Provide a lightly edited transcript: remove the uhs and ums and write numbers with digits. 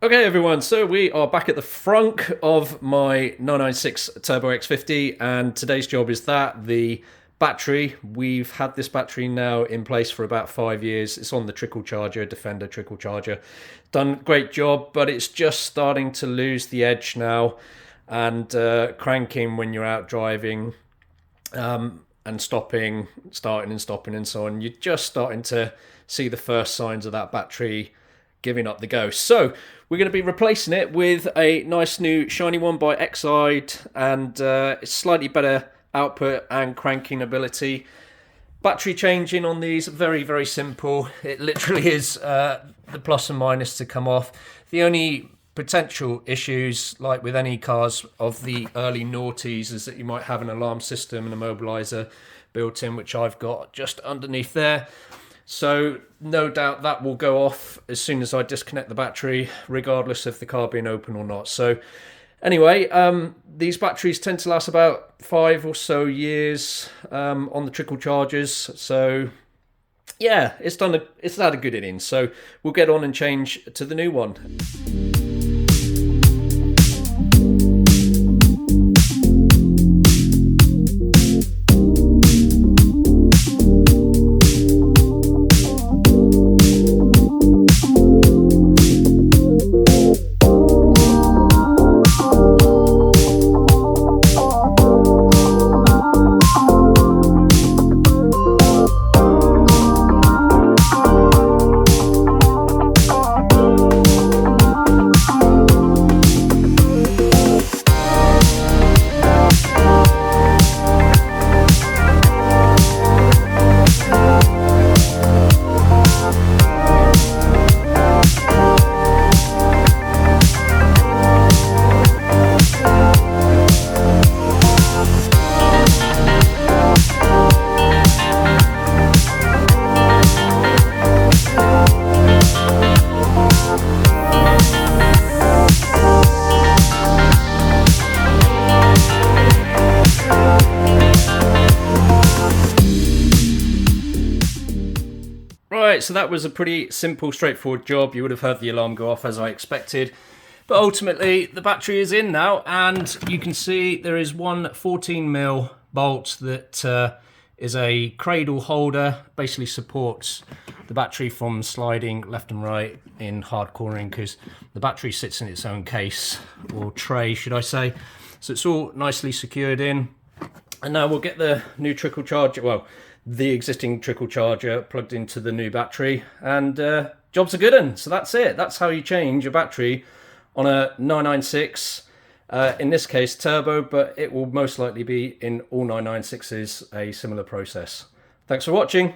Okay everyone, so we are back at the frunk of my 996 Turbo X50 and today's job is the battery. We've had this battery now in place for about 5 years. It's on the trickle charger, Defender trickle charger. Done a great job, but it's just starting to lose the edge now and cranking when you're out driving and stopping, starting and stopping and so on. You're just starting to see the first signs of that battery giving up the ghost. So we're going to be replacing it with a nice new shiny one by Exide, and it's slightly better output and cranking ability. Battery changing on these, very, very simple. It literally is the plus and minus to come off. The only potential issues, like with any cars of the early noughties, is that you might have an alarm system and a mobilizer built in, which I've got just underneath there. So no doubt that will go off as soon as I disconnect the battery, regardless of the car being open or not. So anyway, these batteries tend to last about 5 or so years on the trickle chargers. So yeah, it's had a good innings. So we'll get on and change to the new one. Right, so that was a pretty simple, straightforward job. You would have heard the alarm go off as I expected. But ultimately, the battery is in now, and you can see there is one 14mm bolt that is a cradle holder, basically supports the battery from sliding left and right in hardcoring, because the battery sits in its own case, or tray, should I say. So it's all nicely secured in. And now we'll get the new trickle charger, well, the existing trickle charger plugged into the new battery, and job's a good one. So that's it. That's how you change a battery on a 996, in this case turbo, but it will most likely be in all 996s a similar process. Thanks for watching.